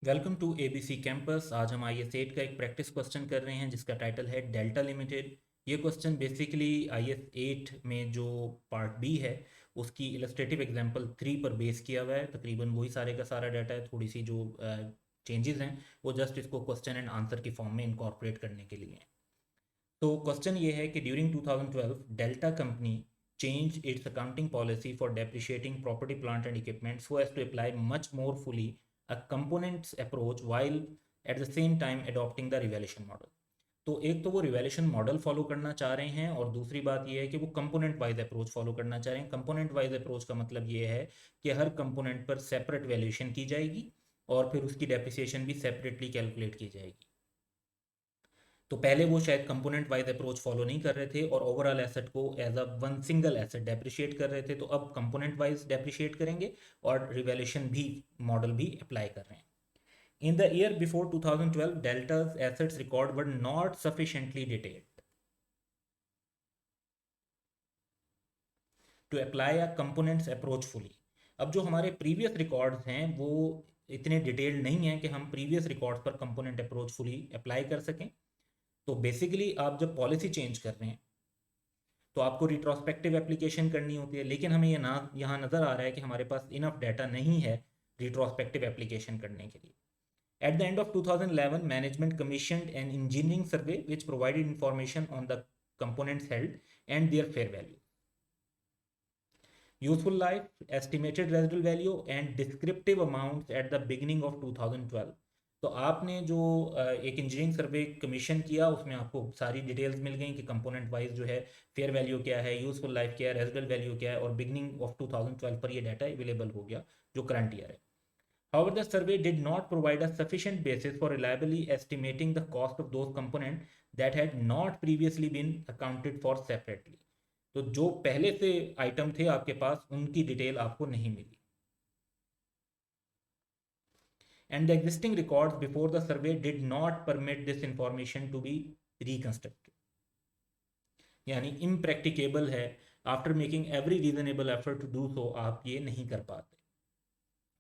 Welcome to ABC campus. आज हम IS 8 का एक प्रैक्टिस क्वेश्चन कर रहे हैं जिसका टाइटल है डेल्टा लिमिटेड। ये क्वेश्चन बेसिकली IS 8 में जो पार्ट बी है उसकी इलस्ट्रेटिव एग्जांपल 3 पर बेस किया हुआ है। तकरीबन वही सारे का सारा डाटा है, थोड़ी सी जो चेंजेस हैं वो जस्ट इसको क्वेश्चन एंड आंसर की फॉर्म में इनकॉर्पोरेट करने के लिए हैं। तो क्वेश्चन ये है कि during 2012 delta company changed its accounting policy for depreciating property, plant and equipment so as to apply much more fully a components approach while at the same time adopting the revaluation model। तो एक तो वो revaluation model follow करना चाह रहे हैं और दूसरी बात ये है कि वो कंपोनेंट वाइज अप्रोच फॉलो करना चाह रहे हैं। कंपोनेंट वाइज अप्रोच का मतलब ये है कि हर कंपोनेंट पर सेपरेट वैल्यूएशन की जाएगी और फिर उसकी डेप्रिसिएशन भी सेपरेटली कैलकुलेट की जाएगी। तो पहले वो शायद कंपोनेंट वाइज अप्रोच फॉलो नहीं कर रहे थे और ओवरऑल एसेट को as a one single asset depreciate कर रहे थे, तो अब कंपोनेंट वाइज डेप्रिशिएट करेंगे और रिवैल्यूएशन भी मॉडल भी अप्लाई कर रहे हैं। In the year before 2012, Delta's assets record were not sufficiently detailed to apply a components approach fully। अब जो हमारे प्रीवियस रिकॉर्ड्स हैं वो इतने डिटेल्ड नहीं हैं कि हम प्रीवियस रिकॉर्ड्स पर कंपोनेंट अप्रोच फुली अप्लाई कर सकें। तो बेसिकली आप जब पॉलिसी चेंज कर रहे हैं तो आपको रिट्रोस्पेक्टिव एप्लीकेशन करनी होती है, लेकिन हमें ये ना यहाँ नज़र आ रहा है कि हमारे पास इनफ डाटा नहीं है रिट्रोस्पेक्टिव एप्लीकेशन करने के लिए। At the end of 2011, management commissioned an engineering survey which provided information on the components held and their fair value, useful life, estimated residual value and descriptive amounts at the beginning of 2012। तो आपने जो एक engineering सर्वे commission किया उसमें आपको सारी details मिल गई कि कंपोनेंट वाइज जो है फेयर वैल्यू क्या है, यूजफुल लाइफ क्या है, रेजिडुअल वैल्यू क्या है, और बिगनिंग ऑफ 2012 पर ये डाटा अवेलेबल हो गया जो करंट ईयर है। However, the survey did not provide a sufficient basis for reliably estimating the cost of those components that had not previously been accounted for separately। तो जो पहले से आइटम थे आपके पास उनकी डिटेल आपको नहीं मिली। And the existing records before the survey did not permit this information to be reconstructed। यानी इम्प्रैक्टिकेबल है, after making every reasonable effort to do so आप ये नहीं कर पाते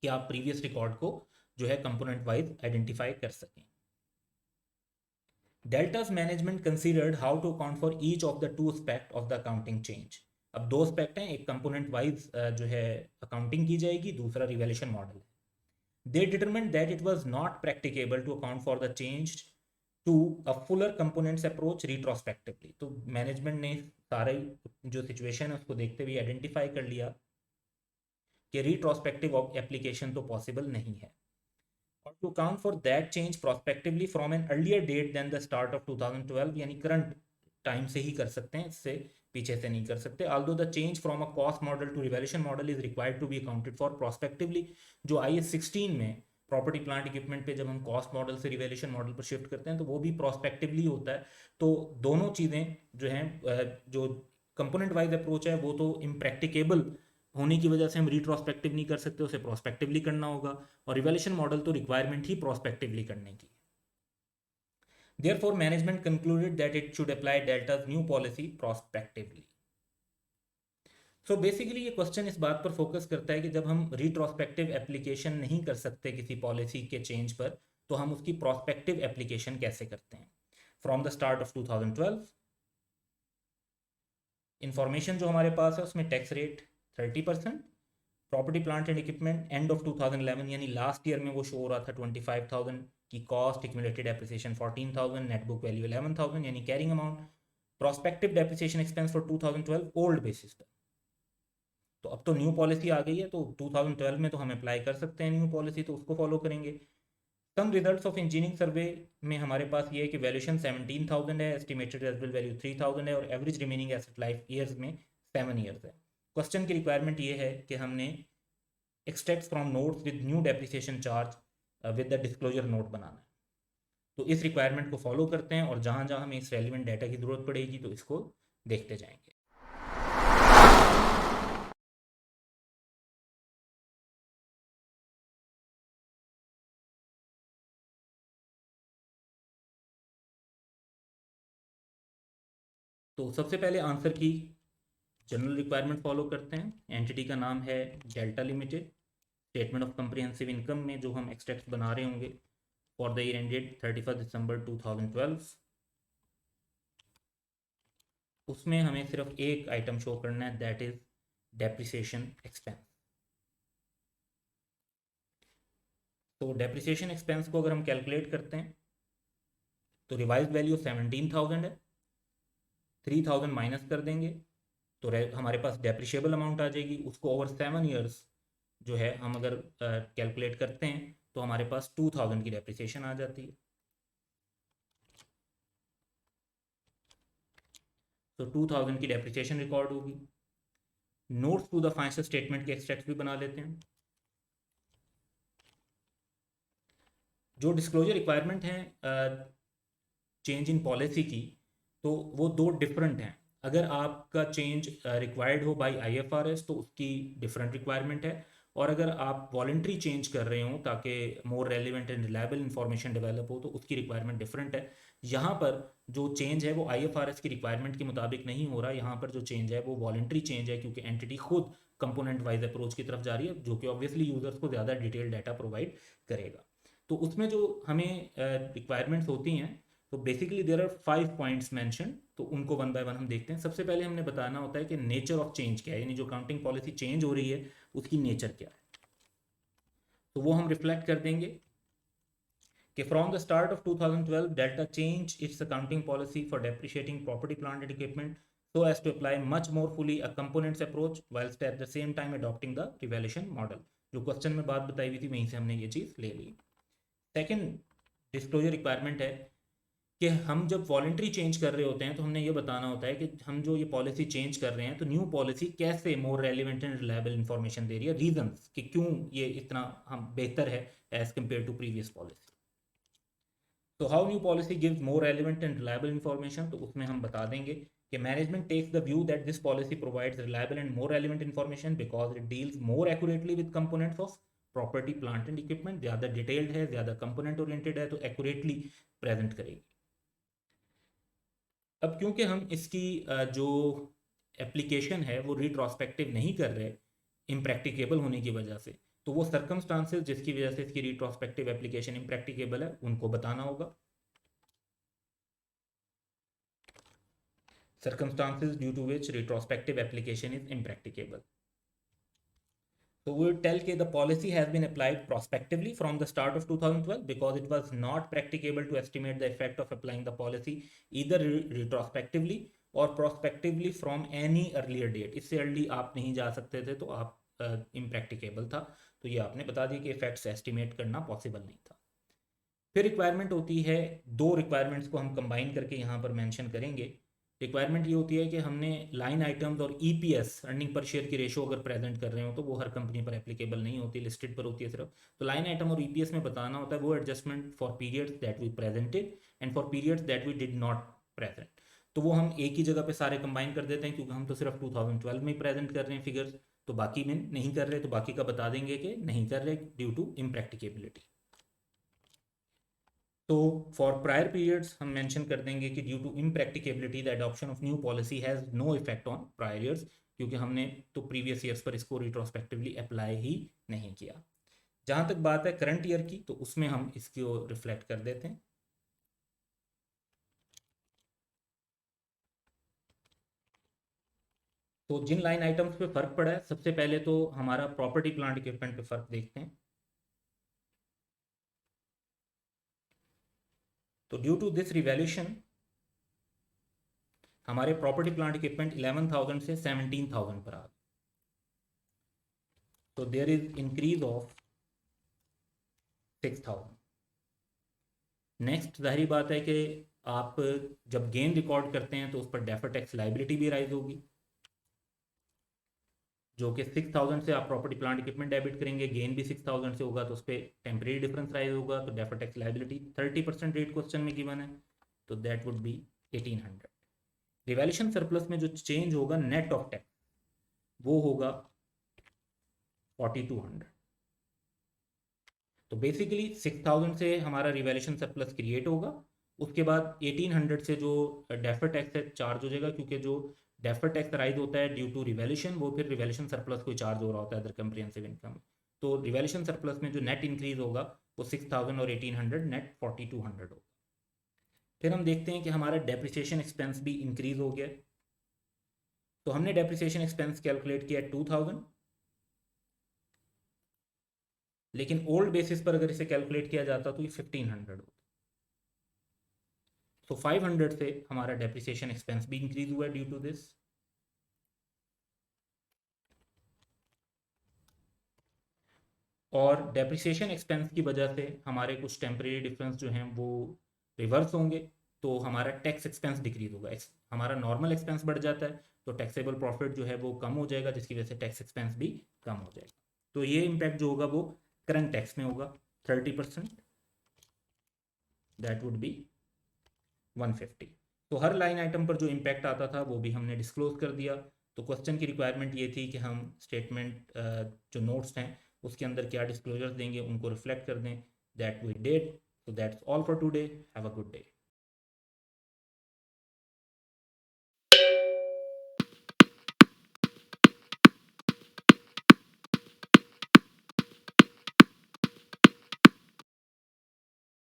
कि आप प्रीवियस रिकॉर्ड को जो है कंपोनेंट वाइज आइडेंटिफाई कर सकें। Delta's management considered how to account for each of the two aspects of the accounting change। अब दो aspect हैं, एक कंपोनेंट वाइज जो है अकाउंटिंग की जाएगी, दूसरा रिवैल्यूएशन मॉडल है। They determined that it was not practicable to account for the change to a fuller components approach retrospectively। तो मैनेजमेंट ने सारे जो सिचुएशन है उसको देखते हुए आइडेंटिफाई कर लिया कि रिट्रोस्पेक्टिव एप्लीकेशन तो पॉसिबल नहीं है। और to account for that change prospectively from an earlier date than the start of 2012, यानी करंट टाइम से ही कर सकते हैं, इससे पीछे से नहीं कर सकते। Although the change from a cost model to revaluation model is required to be accounted for prospectively. जो IS 16 में प्रॉपर्टी प्लांट इक्विपमेंट पे जब हम कॉस्ट मॉडल से रिवैल्यूएशन मॉडल पर शिफ्ट करते हैं तो वो भी प्रोस्पेक्टिवली होता है। तो दोनों चीज़ें जो हैं, जो कंपोनेंट वाइज अप्रोच है वो तो इम्प्रैक्टिकेबल होने की वजह से हम रिट्रोस्पेक्टिव नहीं कर सकते, उसे प्रोस्पेक्टिवली करना होगा। और रिवैल्यूएशन मॉडल तो रिक्वायरमेंट ही प्रोस्पेक्टिवली करने की। Therefore, management concluded that it should apply Delta's new policy prospectively। So basically ये क्वेश्चन इस बात पर फोकस करता है कि जब हम रिट्रोस्पेक्टिव एप्लीकेशन नहीं कर सकते किसी पॉलिसी के चेंज पर, तो हम उसकी प्रोस्पेक्टिव एप्लीकेशन कैसे करते हैं। From the start of 2012 information जो हमारे पास है उसमें tax rate 30%, property plant and equipment end of 2011 यानी लास्ट ईयर में वो शो हो रहा था 25,000 की cost, accumulated depreciation 14,000, net book value 11,000 यानी carrying amount. Prospective depreciation expense for 2012 old basis पर। तो अब तो न्यू पॉलिसी आ गई है तो 2012 में तो हम अप्लाई कर सकते हैं न्यू पॉलिसी, तो उसको फॉलो करेंगे। सम रिजल्ट्स ऑफ इंजीनियरिंग सर्वे में हमारे पास ये है कि वैल्यूएशन 17,000 है, एस्टिमेटेड रेजिडुअल वैल्यू 3,000 है और average remaining asset life years में 7 ईयर्स है। क्वेश्चन की रिक्वायरमेंट ये है कि हमने extract from notes with new depreciation charge with the disclosure note बनाना है। तो इस रिक्वायरमेंट को फॉलो करते हैं और जहाँ जहाँ हमें इस रेलिवेंट डाटा की ज़रूरत पड़ेगी तो इसको देखते जाएंगे। तो सबसे पहले आंसर की जनरल रिक्वायरमेंट फॉलो करते हैं। एंटिटी का नाम है delta limited. Statement of comprehensive income में जो हम एक्सट्रैक्ट बना रहे होंगे फॉर द ईयर एंडेड 31 दिसंबर 2012, उसमें हमें सिर्फ एक आइटम शो करना है, दैट इज डेप्रिसिएशन एक्सपेंस। तो डेप्रिसिएशन एक्सपेंस को अगर हम कैलकुलेट करते हैं तो रिवाइज वैल्यू 17,000 है, 3,000 माइनस कर देंगे तो हमारे पास डेप्रिशिएबल अमाउंट आ जाएगी। उसको ओवर 7 ईयर्स जो है हम अगर कैलकुलेट करते हैं तो हमारे पास 2,000 की डेप्रिसिएशन आ जाती है। तो 2,000 की डेप्रिसिएशन रिकॉर्ड होगी। Notes to the financial statement के एक्सट्रैक्ट भी बना लेते हैं। जो डिस्क्लोजर रिक्वायरमेंट है चेंज इन पॉलिसी की, तो वो दो डिफरेंट हैं। अगर आपका चेंज रिक्वायर्ड हो बाय IFRS तो उसकी डिफरेंट रिक्वायरमेंट है, और अगर आप वॉलंटरी चेंज कर रहे हो ताकि मोर relevant and reliable information develop हो तो उसकी रिक्वायरमेंट डिफरेंट है। यहाँ पर जो चेंज है वो IFRS की रिक्वायरमेंट के मुताबिक नहीं हो रहा, यहाँ पर जो चेंज है वो वॉलंटरी चेंज है, क्योंकि एंटिटी खुद कंपोनेंट वाइज अप्रोच की तरफ जा रही है, जो कि ऑब्वियसली यूजर्स को ज़्यादा डिटेल डाटा प्रोवाइड करेगा। तो उसमें जो हमें रिक्वायरमेंट्स होती हैं, तो basically there are 5 points mention, तो उनको वन बाय वन हम देखते हैं। सबसे पहले हमने बताना होता है कि नेचर ऑफ चेंज क्या है, यानी जो अकाउंटिंग पॉलिसी चेंज हो रही है उसकी नेचर क्या है। तो वो हम रिफ्लेक्ट कर देंगे कि from the start of 2012 delta change it's accounting policy for depreciating property plant and equipment so as to apply much more fully a components approach whilst at the same time adopting the revaluation model। जो question में बात बताई हुई थी वहीं से हमने ये चीज़ ले ली। सेकेंड डिस्क्लोजर रिक्वायरमेंट है कि हम जब वॉलंटरी चेंज कर रहे होते हैं तो हमने ये बताना होता है कि हम जो ये पॉलिसी चेंज कर रहे हैं तो न्यू पॉलिसी कैसे more relevant and reliable information दे रही है, रीजंस कि क्यों ये इतना हम बेहतर है as compare to previous policy. तो how new policy gives more relevant and reliable information, तो उसमें हम बता देंगे कि management takes the view that this policy provides reliable and more relevant information because it deals more accurately with components of property plant and equipment. ज़्यादा detailed है, ज़्यादा component oriented है, तो एक्यूरेटली प्रेजेंट करेगी। अब क्योंकि हम इसकी जो एप्लीकेशन है वो रिट्रोस्पेक्टिव नहीं कर रहे इम्प्रैक्टिकेबल होने की वजह से, तो वो सर्कमस्टांसेस जिसकी वजह से इसकी रिट्रोस्पेक्टिव एप्लीकेशन इम्प्रैक्टिकेबल है उनको बताना होगा। Circumstances due to which retrospective application is impracticable. So we would tell that the policy has been applied prospectively from the start of 2012 because it was not practicable to estimate the effect of applying the policy either retrospectively or prospectively from any earlier date। इससे early आप नहीं जा सकते थे, तो आप impracticable था, तो ये आपने बता दिया कि इफेक्ट्स एस्टिमेट करना पॉसिबल नहीं था। फिर रिक्वायरमेंट होती है, दो रिक्वायरमेंट्स को हम कंबाइन करके यहाँ पर मेंशन करेंगे। रिक्वायरमेंट ये होती है कि हमने लाइन आइटम्स और EPS अर्निंग पर शेयर की रेशो अगर प्रेजेंट कर रहे हो तो वो हर कंपनी पर एप्लीकेबल नहीं होती, लिस्टेड पर होती है सिर्फ। तो लाइन आइटम और EPS में बताना होता है वो adjustment for periods that we presented and for periods that we did not present. तो वो हम एक ही जगह पे सारे कंबाइन कर देते हैं, क्योंकि हम तो सिर्फ 2012 में ही प्रेजेंट कर रहे हैं फिगर्स, तो बाकी में नहीं कर रहे, तो बाकी का बता देंगे कि नहीं कर रहे ड्यू टू इम्प्रैक्टिकेबिलिटी। तो फॉर प्रायर पीरियड्स हम मेंशन कर देंगे कि due to impracticability the adoption of new policy has no effect on prior years, क्योंकि हमने तो प्रीवियस ईयर्स पर इसको रिट्रोस्पेक्टिवली अप्लाई ही नहीं किया। जहाँ तक बात है करंट ईयर की, तो उसमें हम इसको रिफ्लेक्ट कर देते हैं। तो जिन लाइन आइटम्स पे फर्क पड़ा है, सबसे पहले तो हमारा प्रॉपर्टी प्लांट इक्विपमेंट पे फर्क देखते हैं। तो ड्यू टू दिस रिवैल्यूएशन हमारे प्रॉपर्टी प्लांट इक्विपमेंट 11,000 से 17,000 पर आ गए। तो there is increase of 6,000। Next जाहिर बात है कि आप जब गेन रिकॉर्ड करते हैं तो उस पर डेफर टैक्स लाइबिलिटी भी राइज होगी, जो कि 6,000 से आप प्रॉपर्टी प्लांट इक्विपमेंट डेबिट करेंगे, गेन भी 6,000 से होगा, तो उस पर टेम्परेरी डिफरेंस राइज होगा, तो defer tax liability 30% rate question में गिवन है, तो that would be 1,800। Revaluation surplus में जो चेंज होगा नेट ऑफ टैक्स वो होगा 4,200। तो बेसिकली 6,000 से हमारा रिवैल्यूएशन सरप्लस क्रिएट होगा, उसके बाद 1,800 से जो डेफर टैक्स है चार्ज हो जाएगा, क्योंकि जो डेफर टैक्स राइज होता है ड्यू टू रिवैल्यूएशन वो फिर रिवैल्यूएशन सरप्लस को चार्ज हो रहा होता है अदर कम्प्रिहेंसिव इनकम। तो रिवैल्यूएशन सरप्लस में जो नेट इंक्रीज होगा वो 6000 और 1800 नेट 4200 होगा। फिर हम देखते हैं कि हमारा डेप्रिसिएशन एक्सपेंस भी इंक्रीज हो गया। तो हमने डेप्रिसिएशन एक्सपेंस कैलकुलेट किया 2000, लेकिन ओल्ड बेसिस पर अगर इसे कैलकुलेट किया जाता तो ये 1500 होता। तो 500 से हमारा डेप्रिसिएशन एक्सपेंस भी इंक्रीज हुआ ड्यू टू दिस। और डेप्रिसिएशन एक्सपेंस की वजह से हमारे कुछ टेम्परेरी डिफरेंस जो हैं वो रिवर्स होंगे, तो हमारा टैक्स एक्सपेंस डिक्रीज होगा। हमारा नॉर्मल एक्सपेंस बढ़ जाता है तो टैक्सेबल प्रॉफिट जो है वो कम हो जाएगा, जिसकी वजह से टैक्स एक्सपेंस भी कम हो जाएगा। तो ये इम्पैक्ट जो होगा वो करंट टैक्स में होगा 30%, दैट वुड बी 150। तो हर लाइन आइटम पर जो इम्पैक्ट आता था वो भी हमने डिस्क्लोज कर दिया। तो क्वेश्चन की रिक्वायरमेंट ये थी कि हम स्टेटमेंट जो नोट्स हैं उसके अंदर क्या डिस्क्लोजर्स देंगे उनको रिफ्लेक्ट कर दें। That we did. So that's all for today. Have a good day.